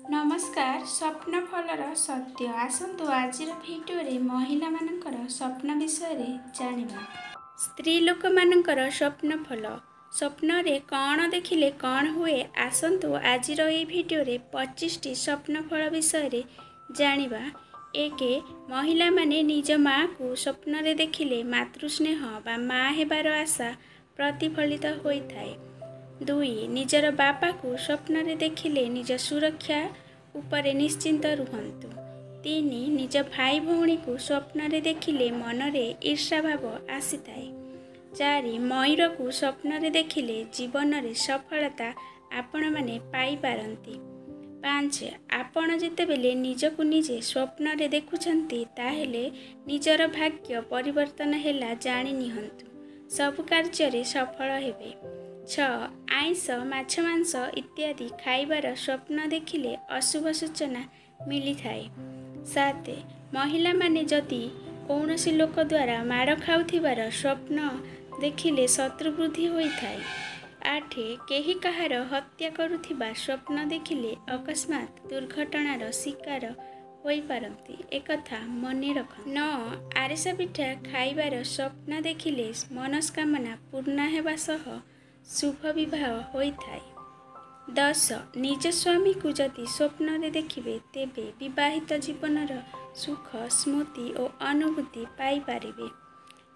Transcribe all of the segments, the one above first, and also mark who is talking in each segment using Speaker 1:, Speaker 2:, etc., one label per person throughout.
Speaker 1: नमस्कार स्वप्न फलर सत्य आसतु आज भिडियो महिला मानकर स्वप्न विषय जानिबा। स्त्री लोक मानकर स्वप्न फल स्वप्न रे कौन देखिले कौन हुए आसतु आज भिडियो 25 टी स्वप्न फल विषय जानिबा। एक महिला माने निज माँ को स्वप्न रे देखिले मातृस्नेह बा माँ हेबार आशा प्रतिफलित होता है। 2 निजर बापा को स्वप्न रे देखिले निज सुरक्षा उपरे निश्चिंत रुहंतु। 3 निज भाई भौणी को स्वप्न रे देखिले मनरे ईर्षा भाव आसीताए। 4 मयूर को स्वप्न रे देखिले जीवन रे सफलता आपण माने पाई पारंती। 5 आपण जेतेबेले निजकु निजे स्वप्न रे देखुछंती ताहेले निजर भाग्य परिवर्तन हेला जानि निहंतु सब कार्य रे सफल हेबे। 6 आइंस माछ मांस इत्यादि खाइबार स्वप्न देखिले अशुभ सूचना मिली थाए। 7 महिला माने जदि कौनसी लोक द्वारा माड़ खाउथिबार स्वप्न देखिले शत्रु वृद्धि होइथाए। 8 केही कहार हत्या करुथिबा स्वप्न देखिले अकस्मात दुर्घटनार शिकार होई पारंती एकथा मने रख। 9 आरिसा पिठा खाइबार स्वप्न देखिले मनस्कामना पूर्ण हेबा सह शुभ विवाह होइथाए। 10 निज स्वामी को जदि स्वप्न रे देखिबे तेबे विवाहित जीवनर सुख स्मृति और अनुभूति पाई पारिबे।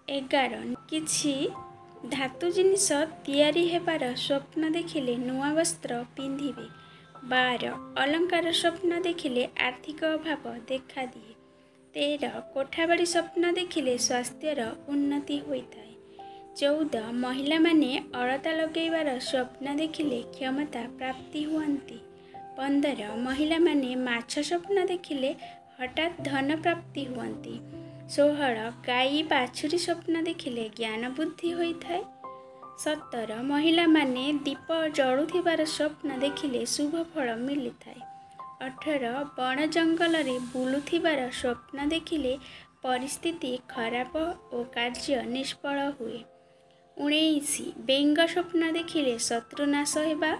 Speaker 1: 11 किछि धातु जिनिस तैयारी हेबार स्वप्न देखिले नुआ वस्त्र पिंधिबे। 12 अलंकार स्वप्न देखिले आर्थिक अभाव देखा दिए। 13 कोठाबाड़ी स्वप्न देखिले स्वास्थ्यर उन्नति होइथाए। 14 महिला माने अलता लगेबार स्वप्न देखिले क्षमता प्राप्ति हुअंती। 15 महिला माने माछ स्वप्न देखिले हठात धन प्राप्ति हुअंती। 16 गाई बाछुरी स्वप्न देखिले ज्ञान बुद्धि होइथाए। 17 महिला माने दीप जळुथिबार स्वप्न देखिले शुभ फल मिलिथाए। 18 बण जंगल रे बुलुथिबार स्वप्न देखिले परिस्थिति खराब और कार्य निष्फल हुए। 19 बेंग स्वप्न देखिले शत्रुनाश हेबा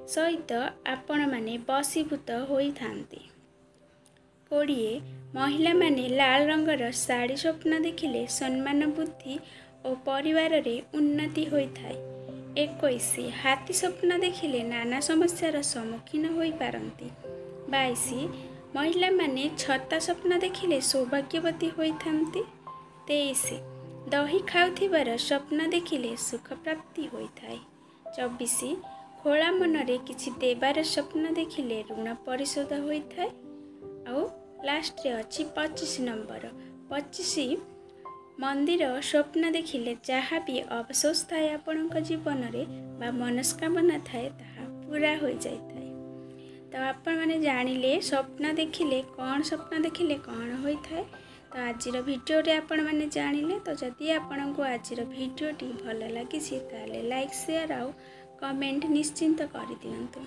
Speaker 1: सहित आपण माने बसीभूत होइथांती। 20 महिला माने लाल रंगर साड़ी स्वप्न देखिले सम्मान बुद्धि और परिवार रे उन्नति होइथाए। 21 हाथी स्वप्न देखिले नाना समस्यार सम्मुखीन होई पारंती। 22 महिला माने छता स्वप्न देखिले सौभाग्यवती होइथांती। 23 दही खाउथिबार स्वप्न देखिले सुख प्राप्ति होइथाए। 24 खोला मनरे किछि देबार स्वप्न देखिले ऋण परिशोध होइथाए। आउ लास्ट रे अछि 25 नंबर 25 मंदिर स्वप्न देखिले जहाँ भी अवशोष थाए आपणक जीवन रे बा मनस्कामना थाए ताहा पूरा हो जाइथाए। तो आपण माने जानिले स्वप्न देखिले स्वप्न देखिले कौन होइथाए। तो आज भिडियो आपण मैंने जानिले। तो जदि आपण को आज भिडियोटी भल लगी ताले लाइक शेयर आउ कमेंट निश्चिंत कर दियंतु।